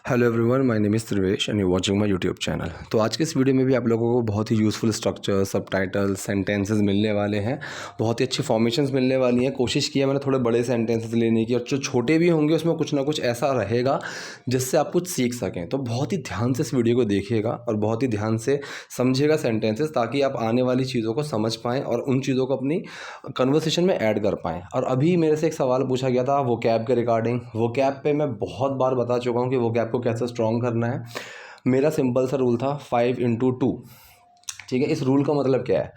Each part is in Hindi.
Hello everyone, my name is Trivesh and you watching my YouTube channel. तो आज के इस वीडियो में भी आप लोगों को बहुत ही यूज़फुल स्ट्रक्चर, सबटाइटल, सेंटेंसेस मिलने वाले हैं। बहुत ही अच्छी फॉर्मेशंस मिलने वाली हैं। कोशिश की है मैंने थोड़े बड़े सेंटेंसेस लेने की, और जो छोटे भी होंगे उसमें कुछ ना कुछ ऐसा रहेगा जिससे आप कुछ सीख सकें। तो बहुत ही ध्यान से इस वीडियो को देखिएगा और बहुत ही ध्यान से समझिएगा सेंटेंसेस, ताकि आप आने वाली चीज़ों को समझ पाएँ और उन चीज़ों को अपनी कन्वर्सेशन में ऐड कर पाएँ। और अभी मेरे से एक सवाल पूछा गया था वोकैब के रिगार्डिंग। वोकैब पे मैं बहुत बार बता चुका हूँ कि वोकैब को कैसे स्ट्रॉन्ग करना है। मेरा सिंपल सा रूल था 5 into 2। ठीक है, इस रूल का मतलब क्या है?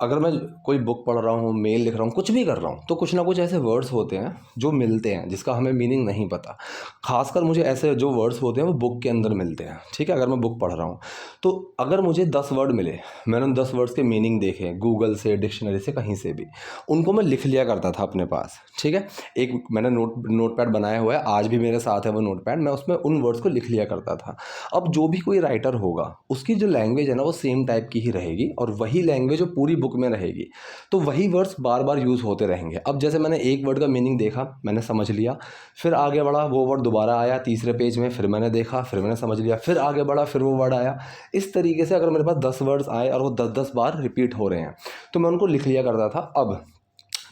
अगर मैं कोई बुक पढ़ रहा हूँ, मेल लिख रहा हूँ, कुछ भी कर रहा हूँ, तो कुछ ना कुछ ऐसे वर्ड्स होते हैं जो मिलते हैं जिसका हमें मीनिंग नहीं पता। खासकर मुझे ऐसे जो वर्ड्स होते हैं वो बुक के अंदर मिलते हैं। ठीक है, अगर मैं बुक पढ़ रहा हूँ तो अगर मुझे 10 वर्ड मिले, मैंने उन 10 वर्ड्स के मीनिंग देखे गूगल से, डिक्शनरी से, कहीं से भी, उनको मैं लिख लिया करता था अपने पास। ठीक है, एक मैंने नोटपैड बनाया हुआ है, आज भी मेरे साथ है वो नोटपैड। मैं उसमें उन वर्ड्स को लिख लिया करता था। अब जो भी कोई राइटर होगा उसकी जो लैंग्वेज है ना वो सेम टाइप की ही रहेगी, और वही लैंग्वेज जो पूरी बुक में रहेगी, तो वही वर्ड्स बार बार यूज़ होते रहेंगे। अब जैसे मैंने एक वर्ड का मीनिंग देखा, मैंने समझ लिया, फिर आगे बढ़ा, वो वर्ड दोबारा आया तीसरे पेज में, फिर मैंने देखा, फिर मैंने समझ लिया, फिर आगे बढ़ा, फिर वो वर्ड आया। इस तरीके से अगर मेरे पास 10 वर्ड्स आए और वो 10-10 बार रिपीट हो रहे हैं तो मैं उनको लिख लिया करता था। अब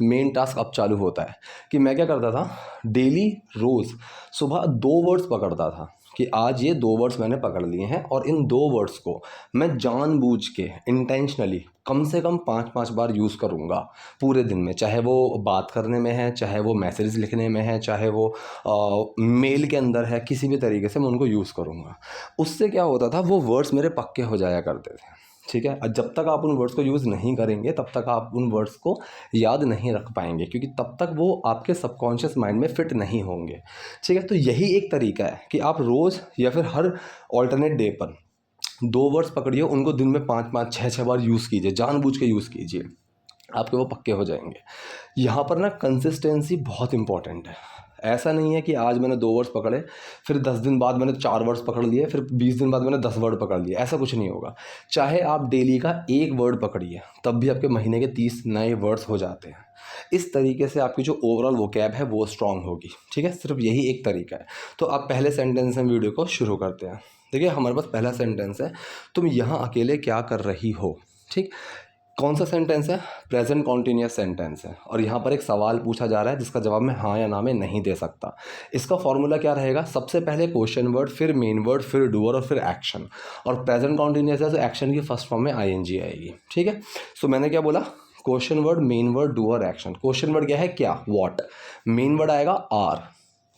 मेन टास्क अब चालू होता है कि मैं क्या करता था, डेली रोज़ सुबह 2 वर्ड्स पकड़ता था कि आज ये 2 वर्ड्स मैंने पकड़ लिए हैं, और इन 2 वर्ड्स को मैं जानबूझ के इंटेंशनली कम से कम 5-5 बार यूज़ करूँगा पूरे दिन में। चाहे वो बात करने में है, चाहे वो मैसेज लिखने में है, चाहे वो मेल के अंदर है, किसी भी तरीके से मैं उनको यूज़ करूँगा। उससे क्या होता था, वो वर्ड्स मेरे पक्के हो जाया करते थे। ठीक है, और जब तक आप उन वर्ड्स को यूज़ नहीं करेंगे तब तक आप उन वर्ड्स को याद नहीं रख पाएंगे, क्योंकि तब तक वो आपके सबकॉन्शियस माइंड में फिट नहीं होंगे। ठीक है, तो यही एक तरीका है कि आप रोज़ या फिर हर ऑल्टरनेट डे पर 2 वर्ड्स पकड़िए, उनको दिन में 5-5, 6-6 बार यूज़ कीजिए, जानबूझ के यूज़ कीजिए, आपके वो पक्के हो जाएंगे। यहाँ पर ना कंसिस्टेंसी बहुत इंपॉर्टेंट है। ऐसा नहीं है कि आज मैंने 2 वर्ड्स पकड़े, फिर 10 दिन बाद मैंने 4 वर्ड्स पकड़ लिए, फिर 20 दिन बाद मैंने 10 वर्ड पकड़ लिए। ऐसा कुछ नहीं होगा। चाहे आप डेली का 1 वर्ड पकड़िए, तब भी आपके महीने के 30 नए वर्ड्स हो जाते हैं। इस तरीके से आपकी जो ओवरऑल वोकैब है वो स्ट्रांग होगी। ठीक है, सिर्फ यही एक तरीका है। तो आप पहले सेंटेंस से वीडियो को शुरू करते हैं। देखिए, हमारे पास पहला सेंटेंस है, तुम यहाँ अकेले क्या कर रही हो। ठीक, कौन सा सेंटेंस है? प्रेजेंट कॉन्टिन्यूस सेंटेंस है, और यहाँ पर एक सवाल पूछा जा रहा है जिसका जवाब मैं हाँ या ना में नहीं दे सकता। इसका फॉर्मूला क्या रहेगा? सबसे पहले क्वेश्चन वर्ड, फिर मेन वर्ड, फिर डूअर और फिर एक्शन। और प्रेजेंट कॉन्टिन्यूस है तो एक्शन की फर्स्ट फॉर्म में आईएनजी आएगी। ठीक है, सो मैंने क्या बोला? Question word, main word, doer, action. Question word क्या है? क्या, व्हाट। मेन वर्ड आएगा आर।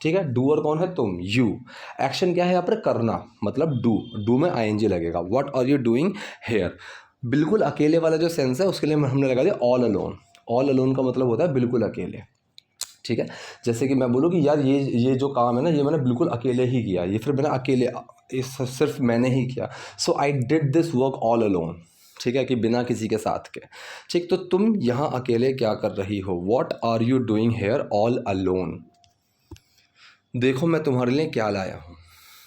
ठीक है, डूअर कौन है? तुम, यू। एक्शन क्या है यहाँ पर? करना, मतलब डू। डू में आईएनजी लगेगा। What are you doing here. बिल्कुल अकेले वाला जो सेंस है उसके लिए हमने लगा दिया ऑल अलोन। ऑल अलोन का मतलब होता है बिल्कुल अकेले। ठीक है, जैसे कि मैं बोलूँ कि यार ये जो काम है ना, ये मैंने बिल्कुल अकेले ही किया, ये फिर मैंने अकेले, इस सिर्फ मैंने ही किया। So I did this work all alone. ठीक है, कि बिना किसी के साथ के। ठीक, तो तुम यहाँ अकेले क्या कर रही हो? What are you doing here all alone. देखो मैं तुम्हारे लिए क्या लाया हूँ।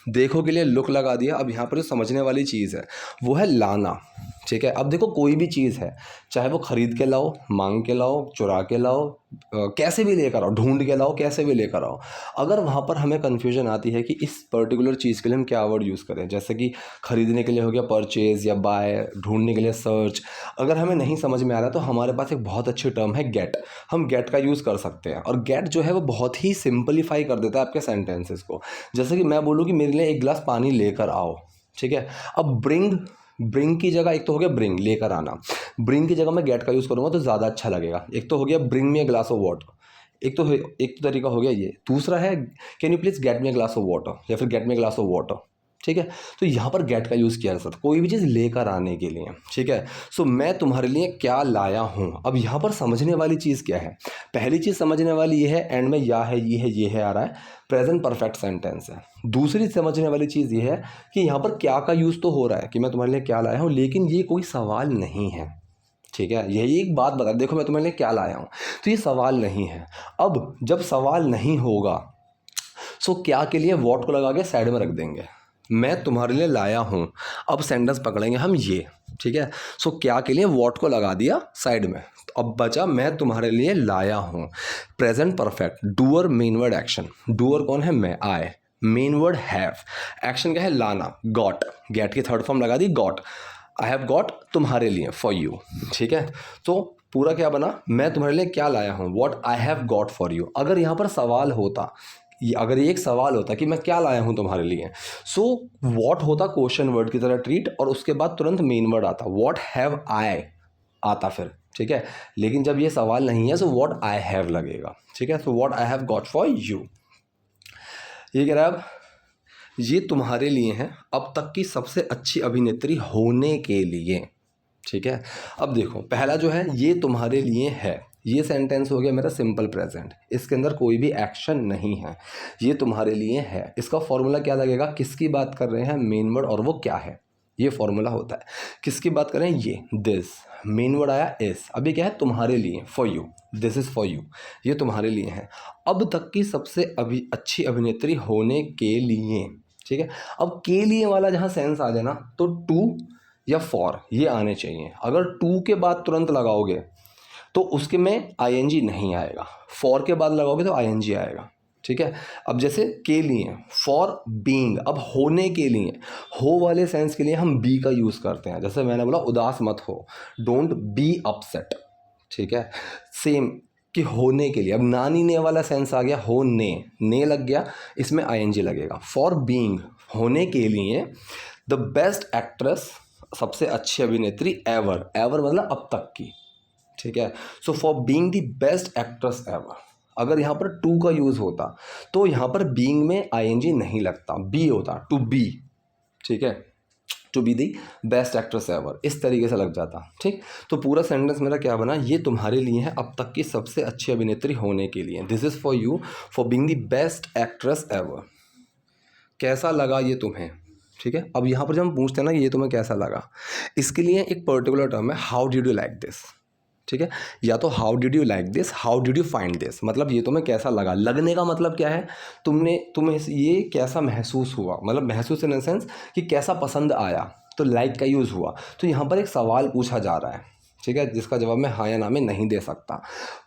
देखो के लिए लुक लगा दिया। अब यहाँ पर जो समझने वाली चीज़ है वो है लाना। ठीक है, अब देखो कोई भी चीज़ है, चाहे वो ख़रीद के लाओ, मांग के लाओ, चुरा के लाओ, कैसे भी लेकर आओ, ढूंढ के लाओ, कैसे भी लेकर आओ, अगर वहाँ पर हमें कन्फ्यूजन आती है कि इस पर्टिकुलर चीज़ के लिए हम क्या वर्ड यूज़ करें, जैसे कि ख़रीदने के लिए हो गया परचेज़ या बाय, ढूंढने के लिए सर्च, अगर हमें नहीं समझ में आ रहा तो हमारे पास एक बहुत अच्छी टर्म है गेट। हम गेट का यूज़ कर सकते हैं, और गेट जो है वो बहुत ही सिंपलीफाई कर देता है आपके सेंटेंसेस को। जैसे कि मैं बोलूँ कि मेरे लिए 1 गिलास पानी लेकर आओ। ठीक है, अब ब्रिंग की जगह, एक तो हो गया ब्रिंग, लेकर आना, ब्रिंग की जगह मैं गेट का यूज़ करूँगा तो ज़्यादा अच्छा लगेगा। एक तो हो गया bring me a glass of water, एक तो तरीका हो गया ये। दूसरा है can you please get me a glass of water, या फिर get me a glass of water. ठीक है, तो यहाँ पर गेट का यूज़ किया जा सकता है कोई भी चीज़ लेकर आने के लिए। ठीक है, सो मैं तुम्हारे लिए क्या लाया हूँ। अब यहाँ पर समझने वाली चीज़ क्या है? पहली चीज़ समझने वाली ये है, एंड में या है, ये है आ रहा है, प्रेजेंट परफेक्ट सेंटेंस है। दूसरी समझने वाली चीज़ ये है कि यहाँ पर क्या का यूज़ तो हो रहा है कि मैं तुम्हारे लिए क्या लाया हूँ, लेकिन ये कोई सवाल नहीं है। ठीक है, यही एक बात बता, देखो मैं तुम्हारे लिए क्या लाया हूँ, तो ये सवाल नहीं है। अब जब सवाल नहीं होगा, सो क्या के लिए वॉट को लगा के साइड में रख देंगे। मैं तुम्हारे लिए लाया हूँ, अब सेंटेंस पकड़ेंगे हम ये। ठीक है, सो क्या के लिए वॉट को लगा दिया साइड में, तो अब बचा मैं तुम्हारे लिए लाया हूँ। Present perfect, doer, main word, action. Doer कौन है? मैं, मेन वर्ड हैव, एक्शन क्या है लाना, गॉट, गेट की थर्ड फॉर्म लगा दी गॉट, आई हैव गॉट तुम्हारे लिए, फॉर यू, ठीक है। तो पूरा क्या बना, मैं तुम्हारे लिए क्या लाया हूँ, what I have got for you. अगर यहाँ पर सवाल होता, अगर ये एक सवाल होता कि मैं क्या लाया हूँ तुम्हारे लिए, सो व्हाट होता क्वेश्चन वर्ड की तरह ट्रीट, और उसके बाद तुरंत मेन वर्ड आता, व्हाट हैव आई आता फिर, ठीक है। लेकिन जब ये सवाल नहीं है, सो व्हाट आई हैव लगेगा, ठीक है। So what I have got for you, ये कह रहा है अब ये तुम्हारे लिए है अब तक की सबसे अच्छी अभिनेत्री होने के लिए, ठीक है। अब देखो पहला जो है ये तुम्हारे लिए है, ये सेंटेंस हो गया मेरा सिंपल प्रेजेंट, इसके अंदर कोई भी एक्शन नहीं है, ये तुम्हारे लिए है। इसका फॉर्मूला क्या लगेगा, किसकी बात कर रहे हैं, मेन वर्ड, और वो क्या है, ये फॉर्मूला होता है। किसकी बात कर रहे हैं, ये दिस, मेन वर्ड आया इस, अभी क्या है तुम्हारे लिए, for you, this is for you, ये तुम्हारे लिए है अब तक की सबसे अच्छी अभिनेत्री होने के लिए, ठीक है। अब के लिए वाला जहाँ सेंस आ जाए ना, तो टू या फॉर ये आने चाहिए। अगर टू के बाद तुरंत लगाओगे तो उसके में आईएनजी नहीं आएगा, फॉर के बाद लगाओगे तो आईएनजी आएगा, ठीक है। अब जैसे के लिए, फॉर बीइंग, अब होने के लिए, हो वाले सेंस के लिए हम बी का यूज़ करते हैं। जैसे मैंने बोला उदास मत हो, डोंट बी अपसेट, ठीक है। सेम कि होने के लिए, अब नानी ने वाला सेंस आ गया, हो ने लग गया, इसमें आईएनजी लगेगा। फॉर बीइंग, होने के लिए, द बेस्ट एक्ट्रेस, सबसे अच्छी अभिनेत्री, एवर, एवर मतलब अब तक की, ठीक है। So for being the best actress ever, अगर यहाँ पर टू का यूज़ होता तो यहाँ पर बीइंग में आईएनजी नहीं लगता, बी होता, टू बी, ठीक है, to be the best actress ever, इस तरीके से लग जाता, ठीक। तो पूरा सेंटेंस मेरा क्या बना, ये तुम्हारे लिए है अब तक की सबसे अच्छी अभिनेत्री होने के लिए, this is for you for being the best actress ever. कैसा लगा ये तुम्हें, ठीक है। अब यहाँ पर जब हम पूछते हैं ना कि ये तुम्हें कैसा लगा, इसके लिए एक पर्टिकुलर टर्म है, how did you like this, ठीक है। या तो how did you like this, how did you find this, मतलब ये तुम्हें कैसा लगा, लगने का मतलब क्या है, तुम्हें ये कैसा महसूस हुआ, मतलब महसूस इन द सेंस कि कैसा पसंद आया, तो लाइक का यूज़ हुआ। तो यहाँ पर एक सवाल पूछा जा रहा है, ठीक है, जिसका जवाब मैं हाँ या ना में नहीं दे सकता।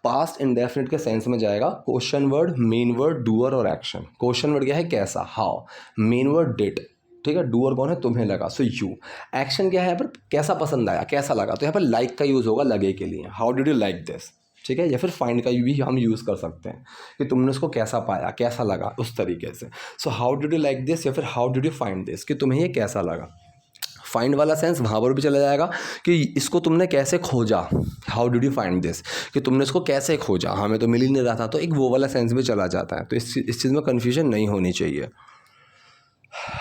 पास्ट इंडेफिनिट के सेंस में जाएगा question word, main word, doer और एक्शन। क्वेश्चन वर्ड क्या है, कैसा, हाउ, मेन वर्ड डिड, ठीक है, डूअर कौन है, तुम्हें लगा, सो यू। एक्शन क्या है यहाँ पर, कैसा पसंद आया, कैसा लगा, तो यहाँ पर लाइक का यूज़ होगा लगे के लिए, how did you like this, ठीक है। या फिर फाइंड का भी हम यूज़ कर सकते हैं कि तुमने उसको कैसा पाया, कैसा लगा, उस तरीके से। So how did you like this या फिर how did you find this, कि तुम्हें ये कैसा लगा। फाइंड वाला सेंस वहाँ पर भी चला जाएगा कि इसको तुमने कैसे खोजा, how did you find this, कि तुमने इसको कैसे खोजा, हमें तो मिल ही नहीं रहा था, तो एक वो वाला सेंस भी चला जाता है। तो इस चीज़ में कन्फ्यूजन नहीं होनी चाहिए।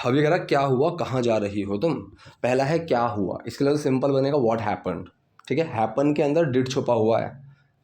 अब ये कह रहा क्या हुआ, कहाँ जा रही हो तुम, पहला है क्या हुआ, इसके लिए तो सिंपल बनेगा व्हाट हैपेंड, ठीक है। हैपन के अंदर डिड छुपा हुआ है,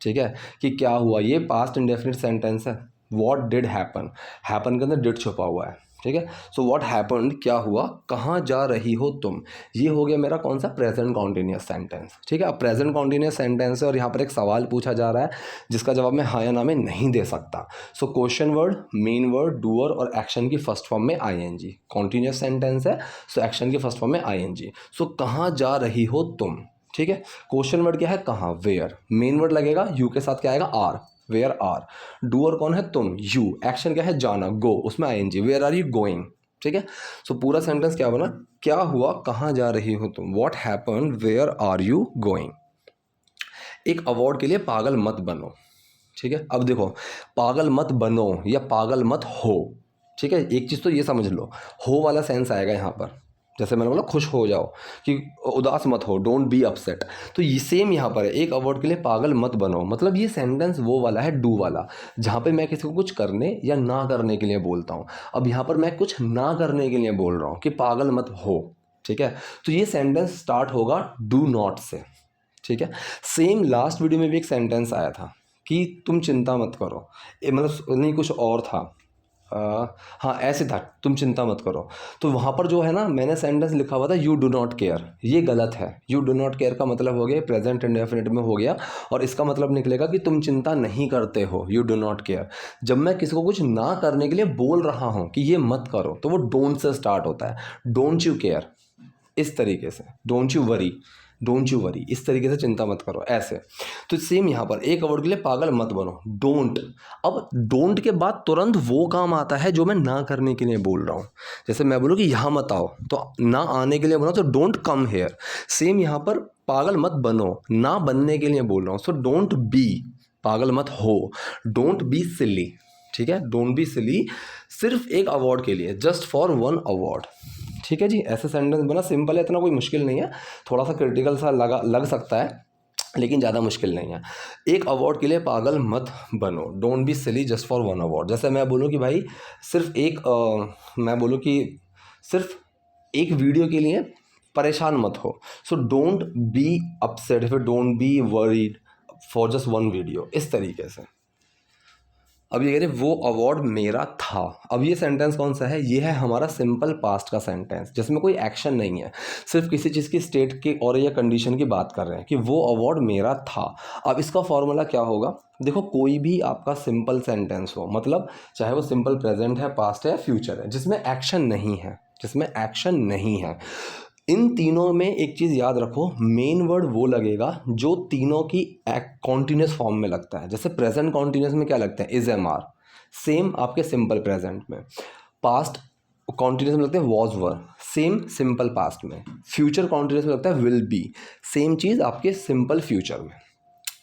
ठीक है, कि क्या हुआ, ये पास्ट इंडेफिनिट सेंटेंस है, व्हाट डिड हैपन, हैपन के अंदर डिड छुपा हुआ है, ठीक है। सो व्हाट हैपेंड, क्या हुआ, कहाँ जा रही हो तुम, ये हो गया मेरा कौन सा, प्रेजेंट कॉन्टिन्यूअस सेंटेंस, ठीक है। अब प्रेजेंट कॉन्टिन्यूअस सेंटेंस है और यहाँ पर एक सवाल पूछा जा रहा है जिसका जवाब मैं हाँ या ना में नहीं दे सकता। So question word, main word, doer और एक्शन की फर्स्ट फॉर्म में आईएनजी, कॉन्टिन्यूअस सेंटेंस है, सो एक्शन की फर्स्ट फॉर्म में आईएनजी। सो कहाँ जा रही हो तुम, ठीक है। क्वेश्चन वर्ड क्या है, कहाँ, वेयर, मेन वर्ड लगेगा यू के साथ क्या आएगा, आर, वेयर आर, डूअर कौन है, तुम, यू, एक्शन क्या है, जाना, गो, उसमें ING, where are you going, ठीक है। सो पूरा सेंटेंस क्या बना, क्या हुआ, कहाँ जा रही हो तुम, what happened, where are you going. एक अवार्ड के लिए पागल मत बनो, ठीक है। अब देखो पागल मत बनो या पागल मत हो, ठीक है। एक चीज़ तो ये समझ लो, हो वाला सेंस आएगा यहाँ पर, जैसे मैंने बोला खुश हो जाओ, कि उदास मत हो, डोंट बी अपसेट, तो ये सेम यहाँ पर है, एक अवार्ड के लिए पागल मत बनो, मतलब ये सेंटेंस वो वाला है, डू वाला, जहाँ पे मैं किसी को कुछ करने या ना करने के लिए बोलता हूँ। अब यहाँ पर मैं कुछ ना करने के लिए बोल रहा हूँ कि पागल मत हो, ठीक है। तो ये सेंटेंस स्टार्ट होगा डू नॉट से, ठीक है। सेम लास्ट वीडियो में भी एक सेंटेंस आया था कि तुम चिंता मत करो, मतलब नहीं कुछ और था, हाँ ऐसे था, तुम चिंता मत करो। तो वहाँ पर जो है ना, मैंने सेंटेंस लिखा हुआ था यू डू नॉट केयर, ये गलत है। यू डू नॉट केयर का मतलब हो गया प्रेजेंट इंडेफिनिट में हो गया, और इसका मतलब निकलेगा कि तुम चिंता नहीं करते हो, यू डू नॉट केयर। जब मैं किसी को कुछ ना करने के लिए बोल रहा हूँ कि ये मत करो, तो वो डोंट से स्टार्ट होता है, डोंट यू केयर, इस तरीके से, don't you worry, don't you worry, इस तरीके से चिंता मत करो ऐसे। तो सेम यहाँ पर एक अवॉर्ड के लिए पागल मत बनो, डोंट। अब डोंट के बाद तुरंत वो काम आता है जो मैं ना करने के लिए बोल रहा हूँ। जैसे मैं बोलूँ कि यहाँ मत आओ, तो ना आने के लिए बोला तो डोंट कम हेयर। सेम यहाँ पर पागल मत बनो, ना बनने के लिए बोल रहा हूँ, सो डोंट बी, पागल मत हो, डोंट बी सिली। ठीक है, डोंट बी सिली सिर्फ एक अवार्ड के लिए, जस्ट फॉर वन अवार्ड। ठीक है जी, ऐसे सेंटेंस बना, सिंपल है, इतना कोई मुश्किल नहीं है, थोड़ा सा क्रिटिकल सा लग सकता है लेकिन ज़्यादा मुश्किल नहीं है। एक अवार्ड के लिए पागल मत बनो, don't be silly just for one award. जैसे मैं बोलूँ कि भाई सिर्फ मैं बोलूँ कि सिर्फ एक वीडियो के लिए परेशान मत हो, सो डोंट बी अपसेट, फिर don't be worried for just one video, इस तरीके से। अब ये कह रहे वो अवार्ड मेरा था। अब ये सेंटेंस कौन सा है, ये है हमारा सिंपल पास्ट का सेंटेंस जिसमें कोई एक्शन नहीं है, सिर्फ किसी चीज़ की स्टेट की और या कंडीशन की बात कर रहे हैं कि वो अवार्ड मेरा था। अब इसका फॉर्मूला क्या होगा, देखो कोई भी आपका सिंपल सेंटेंस हो, मतलब चाहे वो सिंपल प्रेजेंट है, पास्ट है, फ्यूचर है, जिसमें एक्शन नहीं है, जिसमें एक्शन नहीं है, इन तीनों में एक चीज़ याद रखो, मेन वर्ड वो लगेगा जो तीनों की कॉन्टिन्यूस फॉर्म में लगता है। जैसे प्रेजेंट कॉन्टिन्यूस में क्या लगता है, इज एम आर, सेम आपके सिंपल प्रेजेंट में। पास्ट कॉन्टिन्यूस में लगता है was were, same simple past में। फ्यूचर कॉन्टिन्यूस में लगता है विल बी, सेम चीज़ आपके सिंपल फ्यूचर में।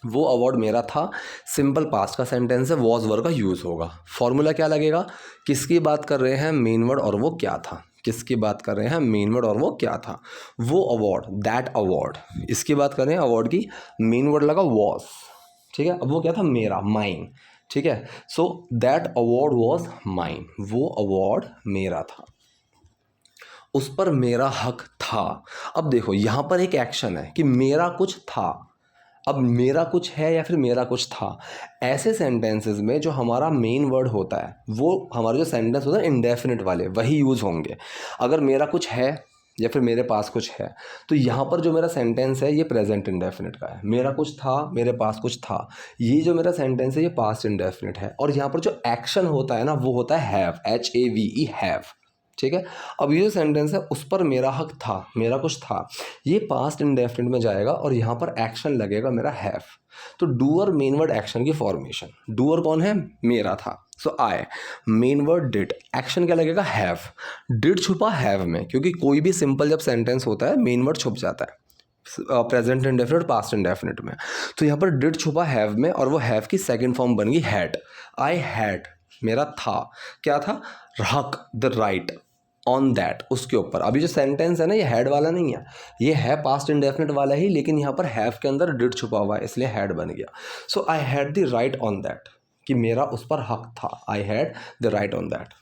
वो अवार्ड मेरा था, सिंपल पास्ट का सेंटेंस है, वॉज वर का यूज़ होगा। फॉर्मूला क्या लगेगा, किसकी बात कर रहे हैं, मेन वर्ड और वो क्या था, किसकी बात कर रहे हैं, मेन वर्ड और वो क्या था, वो अवार्ड, दैट अवार्ड। इसकी बात कर रहे हैं अवार्ड की, मेन वर्ड लगा वॉज, ठीक है, अब वो क्या था, मेरा, माइन। ठीक है, so that award was mine, वो अवार्ड मेरा था, उस पर मेरा हक था। अब देखो यहाँ पर एक एक्शन है कि मेरा कुछ था, अब मेरा कुछ है या फिर मेरा कुछ था, ऐसे सेंटेंसेस में जो हमारा मेन वर्ड होता है वो हमारे जो सेंटेंस होता है इंडेफिनिट वाले वही यूज़ होंगे। अगर मेरा कुछ है या फिर मेरे पास कुछ है, तो यहाँ पर जो मेरा सेंटेंस है ये प्रेजेंट इंडेफिनिट का है, मेरा कुछ था, मेरे पास कुछ था, ये जो मेरा सेंटेंस है ये पास्ट इंडेफिनिट है। और यहाँ पर जो एक्शन होता है ना वो होता है हैव, HAVE, हैव। ठीक है, अब ये जो सेंटेंस है उस पर मेरा हक था, मेरा कुछ था, ये पास्ट इंडेफिनिट में जाएगा और यहाँ पर एक्शन लगेगा मेरा हैव। तो डूअर मेन वर्ड एक्शन की फॉर्मेशन, डूअर कौन है, मेरा था, सो आई, मेन वर्ड डिड, एक्शन क्या लगेगा, हैव। डिड छुपा हैव में, क्योंकि कोई भी सिंपल जब सेंटेंस होता है मेन वर्ड छुप जाता है प्रेजेंट इंडेफिनिट, पास्ट इंडेफिनिट में। तो यहाँ पर डिड छुपा हैव में और वो हैव की सेकंड फॉर्म बन गई हैड। आई हैड, मेरा था, क्या था, हक, द राइट ऑन दैट, उसके ऊपर। अभी जो सेंटेंस है ना ये हैड वाला नहीं है, ये है पास्ट इंडेफिनिट वाला ही, लेकिन यहाँ पर हैव के अंदर डिड छुपा हुआ है इसलिए हैड बन गया। So I had the right on that, कि मेरा उस पर हक था, I had the right on that.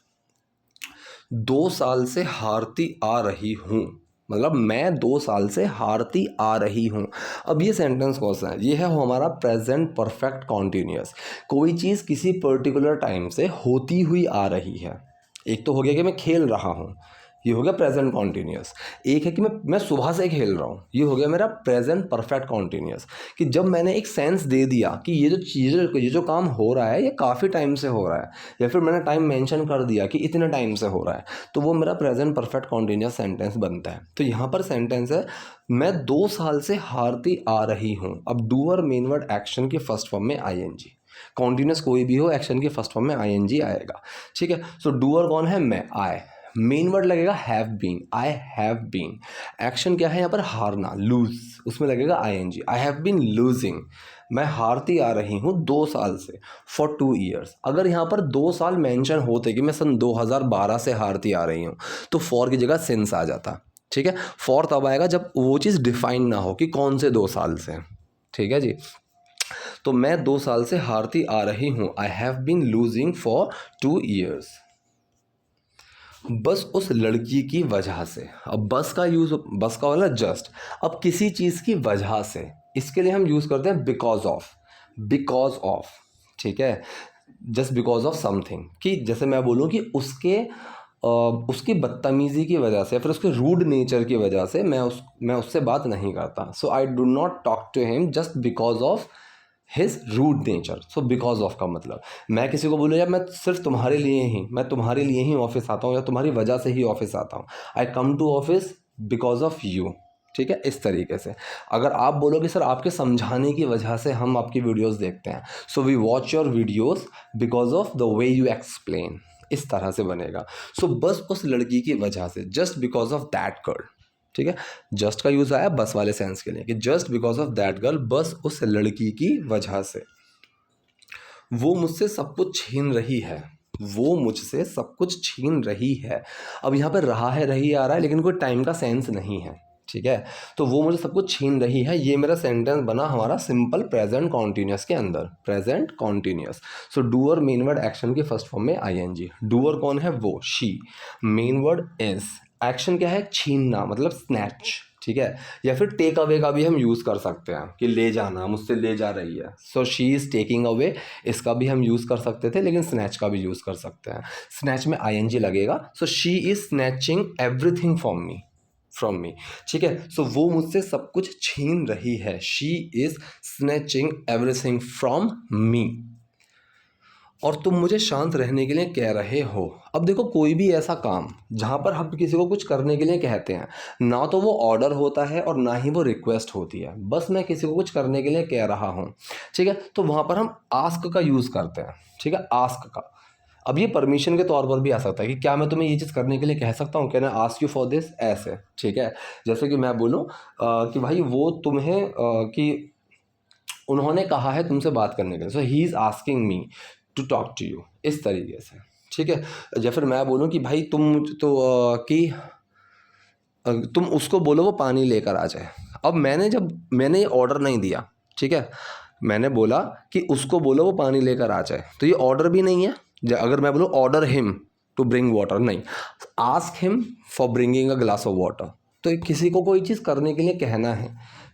2 साल से हारती आ रही हूँ, मतलब मैं 2 साल से हारती आ रही हूँ। अब ये सेंटेंस कौन सा है, ये है हमारा प्रेजेंट परफेक्ट कॉन्टिन्यूअस। कोई चीज़ किसी पर्टिकुलर टाइम से होती हुई आ रही है। एक तो हो गया कि मैं खेल रहा हूँ, ये हो गया प्रेजेंट कॉन्टिन्यूअस। एक है कि मैं सुबह से खेल रहा हूँ, ये हो गया मेरा प्रेजेंट परफेक्ट कॉन्टिन्यूअस। कि जब मैंने एक सेंस दे दिया कि ये जो काम हो रहा है ये काफ़ी टाइम से हो रहा है, या फिर मैंने टाइम मेंशन कर दिया कि इतने टाइम से हो रहा है, तो वो मेरा प्रेजेंट परफेक्ट कॉन्टिन्यूअस सेंटेंस बनता है। तो यहाँ पर सेंटेंस है मैं 2 साल से हारती आ रही हूँ। अब डूअर मेन वर्ड एक्शन की फर्स्ट फॉर्म में ING, कॉन्टिन्यूस कोई भी हो एक्शन की फर्स्ट फॉर्म में ING आएगा। ठीक है, सो डूअर कौन है, मैं, आई, मेन वर्ड लगेगा have been, I have been. Action क्या है यहाँ पर, हारना, लूज, उसमें लगेगा ING, I have been losing, मैं हारती आ रही हूँ 2 साल से, फॉर 2 ईयर्स। अगर यहाँ पर 2 साल मेंशन होते कि मैं सन 2012 से हारती आ रही हूँ, तो फॉर की जगह सिंस आ जाता। ठीक है, फॉर तब आएगा जब वो चीज़ डिफाइन ना हो कि कौन से 2 साल से। ठीक है जी, तो मैं 2 साल से हारती आ रही हूँ, I have been losing for 2 years. बस उस लड़की की वजह से, अब बस का यूज़, बस का वाला जस्ट, अब किसी चीज़ की वजह से, इसके लिए हम यूज़ करते हैं बिकॉज ऑफ, बिकॉज ऑफ। ठीक है, जस्ट बिकॉज ऑफ समथिंग, कि जैसे मैं बोलूँ कि उसकी बदतमीज़ी की वजह से, फिर उसके रूड नेचर की वजह से मैं उससे बात नहीं करता। So I do not talk to him just because of his rude nature. So because of का मतलब, मैं किसी को बोलूँ यार मैं सिर्फ तुम्हारे लिए ही ऑफिस आता हूँ, या तुम्हारी वजह से ही ऑफिस आता हूँ, I come to office because of you. ठीक है, इस तरीके से। अगर आप बोलो कि सर आपके समझाने की वजह से हम आपकी वीडियोस देखते हैं, so we watch your videos because of the way you explain, इस तरह से बनेगा। सो बस उस लड़की की वजह से, just because of that girl, ठीक है, जस्ट का यूज़ आया बस वाले सेंस के लिए कि just because of that girl, बस उस लड़की की वजह से वो मुझसे सब कुछ छीन रही है, वो मुझसे सब कुछ छीन रही है। अब यहाँ पर रहा है, रही आ रहा है, लेकिन कोई टाइम का सेंस नहीं है, ठीक है। तो वो मुझे सब कुछ छीन रही है, ये मेरा सेंटेंस बना हमारा सिंपल प्रेजेंट कॉन्टिन्यूस के अंदर, प्रेजेंट कॉन्टिन्यूस। सो डूअर मेन वर्ड एक्शन की फर्स्ट फॉर्म में आईएनजी। डूअर कौन है? वो, she. Main word is, action क्या है? छीनना, मतलब स्नैच, ठीक है। या फिर टेक अवे का भी हम यूज़ कर सकते हैं कि ले जाना, मुझसे ले जा रही है। So she is taking away, इसका भी हम यूज़ कर सकते थे, लेकिन स्नैच का भी यूज़ कर सकते हैं। स्नैच में आईएनजी लगेगा। So she is snatching everything from me, ठीक है। सो वो मुझसे सब कुछ छीन रही है, she is snatching everything from me. और तुम मुझे शांत रहने के लिए कह रहे हो। अब देखो, कोई भी ऐसा काम जहाँ पर हम किसी को कुछ करने के लिए कहते हैं, ना तो वो ऑर्डर होता है और ना ही वो रिक्वेस्ट होती है, बस मैं किसी को कुछ करने के लिए कह रहा हूँ, ठीक है। तो वहाँ पर हम आस्क का यूज़ करते हैं, ठीक है, आस्क का। अब ये परमिशन के तौर पर भी आ सकता है कि क्या मैं तुम्हें ये चीज़ करने के लिए कह सकता हूँ, can I ask you for this, ऐसे, ठीक है। जैसे कि मैं बोलूँ कि भाई वो तुम्हें कि उन्होंने कहा है तुमसे बात करने के लिए, so he is asking me to talk to you, इस तरीके से, ठीक है। या फिर मैं बोलूँ कि भाई तुम तो तुम उसको बोलो वो पानी लेकर आ जाए। अब मैंने ये ऑर्डर नहीं दिया, ठीक है, मैंने बोला कि उसको बोलो वो पानी लेकर आ जाए, तो ये ऑर्डर भी नहीं है। अगर मैं बोलूँ order him to bring water, नहीं, ask him for bringing a glass of water. तो किसी को कोई चीज़ करने के लिए कहना है,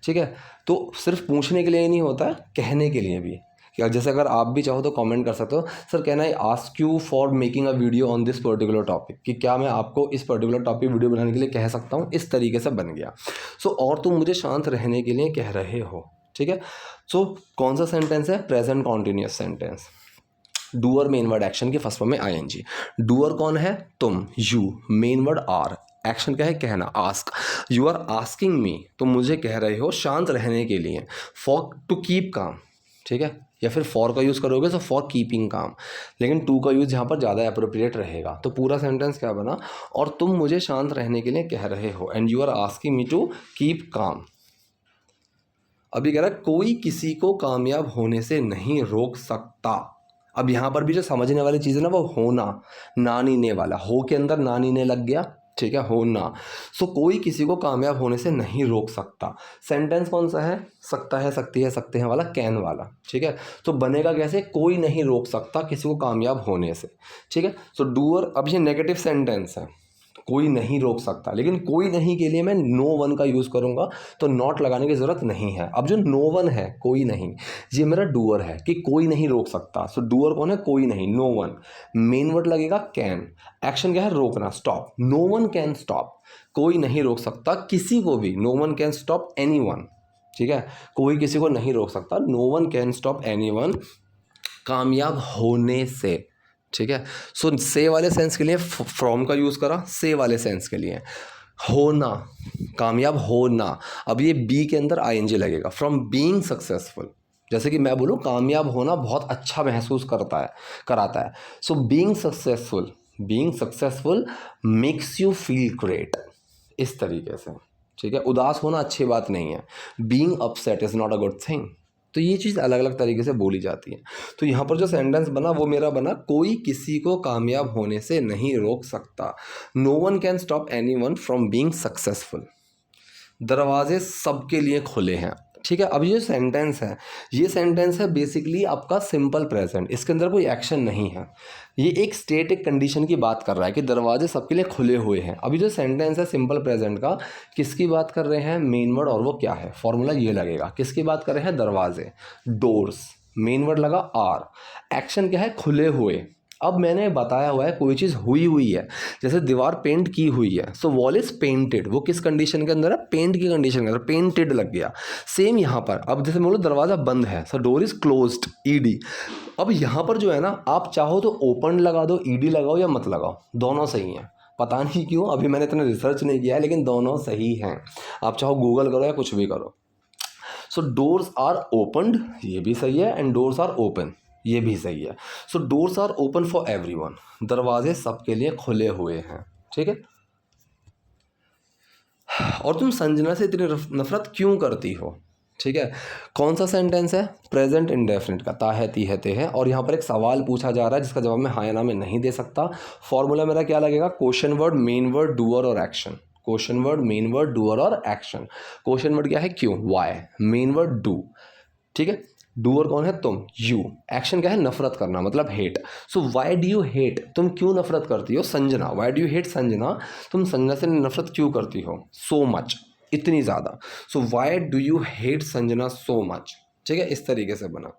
ठीक है, तो सिर्फ पूछने के लिए ही नहीं होता है, कहने के लिए भी। या जैसे अगर आप भी चाहो तो कमेंट कर सकते हो, sir can I ask you for making a video on this particular topic, कि क्या मैं आपको इस पर्टिकुलर टॉपिक वीडियो बनाने के लिए कह सकता हूँ, इस तरीके से बन गया। सो और तुम मुझे शांत रहने के लिए कह रहे हो, ठीक है। सो कौन सा सेंटेंस है? Present continuous sentence. Doer main word action की फर्स्ट फॉर्म में आईएनजी। डूअर कौन है? तुम, you. Main word are, action क्या है? कहना, ask. You are asking me, तुम मुझे कह रहे हो शांत रहने के लिए। फॉर, टू कीप काम, ठीक है, या फिर फॉर का यूज़ करोगे तो फॉर कीपिंग काम, लेकिन टू का यूज़ यहाँ पर ज़्यादा अप्रोप्रिएट रहेगा। तो पूरा सेंटेंस क्या बना? और तुम मुझे शांत रहने के लिए कह रहे हो, and you are asking me to keep काम। अभी कह रहा है कोई किसी को कामयाब होने से नहीं रोक सकता। अब यहाँ पर भी जो समझने वाली चीज़ है ना, वो होना, ना नीने वाला, हो के अंदर ना नीने लग गया, ठीक है, होना। सो कोई किसी को कामयाब होने से नहीं रोक सकता। सेंटेंस कौन सा है? सकता है, सकती है, सकते हैं वाला, कैन वाला, ठीक है। तो बनेगा कैसे? कोई नहीं रोक सकता किसी को कामयाब होने से, ठीक है। सो डूअर, अब ये नेगेटिव सेंटेंस है, कोई नहीं रोक सकता, लेकिन कोई नहीं के लिए मैं नो वन का यूज़ करूँगा, तो नॉट लगाने की ज़रूरत नहीं है। अब जो नो वन है, कोई नहीं, ये मेरा डूअर है कि कोई नहीं रोक सकता। सो डूअर कौन है? कोई नहीं, नो वन। मेन वर्ड लगेगा कैन, एक्शन क्या है? रोकना, stop. No one can stop, कोई नहीं रोक सकता किसी को भी। No one can stop anyone, ठीक है, कोई किसी को नहीं रोक सकता। No one can stop anyone कामयाब होने से, ठीक है। सो से वाले सेंस के लिए फ्रॉम का यूज़ करा, से वाले सेंस के लिए होना, कामयाब होना। अब ये बी के अंदर आईएनजी लगेगा, फ्रॉम बीइंग सक्सेसफुल। जैसे कि मैं बोलूँ कामयाब होना बहुत अच्छा महसूस कराता है। So being successful makes you feel great, इस तरीके से, ठीक है। उदास होना अच्छी बात नहीं है, being upset is not a good thing. तो ये चीज़ अलग अलग तरीके से बोली जाती है। तो यहाँ पर जो सेंटेंस बना वो मेरा बना, कोई किसी को कामयाब होने से नहीं रोक सकता। No one can stop anyone from being successful. दरवाजे सबके लिए खुले हैं, ठीक है। अब ये सेंटेंस है बेसिकली आपका सिंपल प्रेजेंट, इसके अंदर कोई एक्शन नहीं है। ये एक स्टेट, एक कंडीशन की बात कर रहा है कि दरवाजे सबके लिए खुले हुए हैं। अभी जो सेंटेंस है सिंपल प्रेजेंट का, किसकी बात कर रहे हैं? मेन वर्ड, और वो क्या है? फॉर्मूला ये लगेगा, किसकी बात कर रहे हैं? दरवाजे, डोर्स। मेन वर्ड लगा आर, एक्शन क्या है? खुले हुए। अब मैंने बताया हुआ है कोई चीज़ हुई है, जैसे दीवार पेंट की हुई है, सो वॉल इज पेंटेड, वो किस कंडीशन के अंदर है? पेंट की कंडीशन के अंदर, पेंटेड लग गया। सेम यहाँ पर, अब जैसे बोलो दरवाज़ा बंद है, सो डोर इज क्लोज्ड, ईडी। अब यहाँ पर जो है ना, आप चाहो तो ओपन लगा दो, ईडी लगाओ या मत लगाओ, दोनों सही हैं, पता नहीं क्यों, अभी मैंने इतना रिसर्च नहीं किया है, लेकिन दोनों सही हैं। आप चाहो गूगल करो या कुछ भी करो। सो डोर्स आर ओपन्ड, ये भी सही है, एंड डोर्स आर ओपन, ये भी सही है। So doors are open for everyone, दरवाजे सबके लिए खुले हुए हैं, ठीक है। और तुम संजना से इतनी नफरत क्यों करती हो, ठीक है। कौन सा सेंटेंस है, प्रेजेंट इंडेफिनिट का, ता है ती है ते है, और यहाँ पर एक सवाल पूछा जा रहा है जिसका जवाब मैं हाँ या ना में नहीं दे सकता। फॉर्मूला मेरा क्या लगेगा, question word, main word, doer और action. Question word, main word, doer और एक्शन। क्वेश्चन वर्ड क्या है, क्यों, वाई। मेन वर्ड डू, ठीक है। डूअर कौन है, तुम, यू। एक्शन क्या है, नफरत करना, मतलब hate. So why do you hate, तुम क्यों नफरत करती हो, Sanjana. Y do you hate Sanjana, तुम संजना से नफरत क्यों करती हो, सो मच, इतनी ज़्यादा। So why do you hate Sanjana so much, ठीक है, इस तरीके से बना।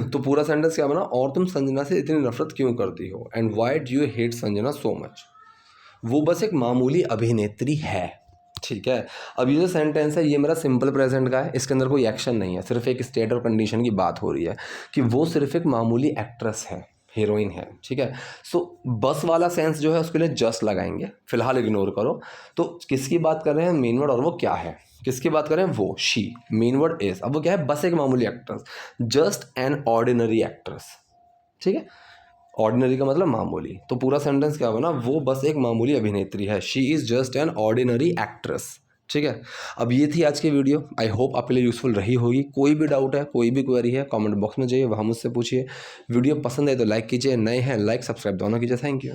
तो पूरा सेंटेंस क्या बना, और तुम संजना से इतनी नफरत क्यों करती हो, and Y do you hate Sanjana so much. वो बस एक मामूली अभिनेत्री है, ठीक है। अब ये जो सेंटेंस है ये मेरा सिंपल प्रेजेंट का है, इसके अंदर कोई एक्शन नहीं है, सिर्फ एक स्टेट और कंडीशन की बात हो रही है कि वो सिर्फ एक मामूली एक्ट्रेस है, हीरोइन है, ठीक है। सो बस वाला सेंस जो है उसके लिए जस्ट लगाएंगे, फिलहाल इग्नोर करो। तो किसकी बात कर रहे हैं, मेन वर्ड, और वो क्या है, किसकी बात कर रहे हैं, वो, शी। मेन वर्ड इज, अब वो क्या है, बस एक मामूली actress, just an ordinary actress, ठीक है। ऑर्डिनरी का मतलब मामूली, तो पूरा सेंटेंस क्या बना, वो बस एक मामूली अभिनेत्री है, she is just an ordinary actress, ठीक है। अब ये थी आज की वीडियो, आई होप आपके लिए यूज़फुल रही होगी। कोई भी डाउट है, कोई भी क्वेरी है, कमेंट बॉक्स में जाइए, वहाँ मुझसे पूछिए। वीडियो पसंद है तो लाइक कीजिए, नए हैं लाइक सब्सक्राइब दोनों कीजिए। Thank you.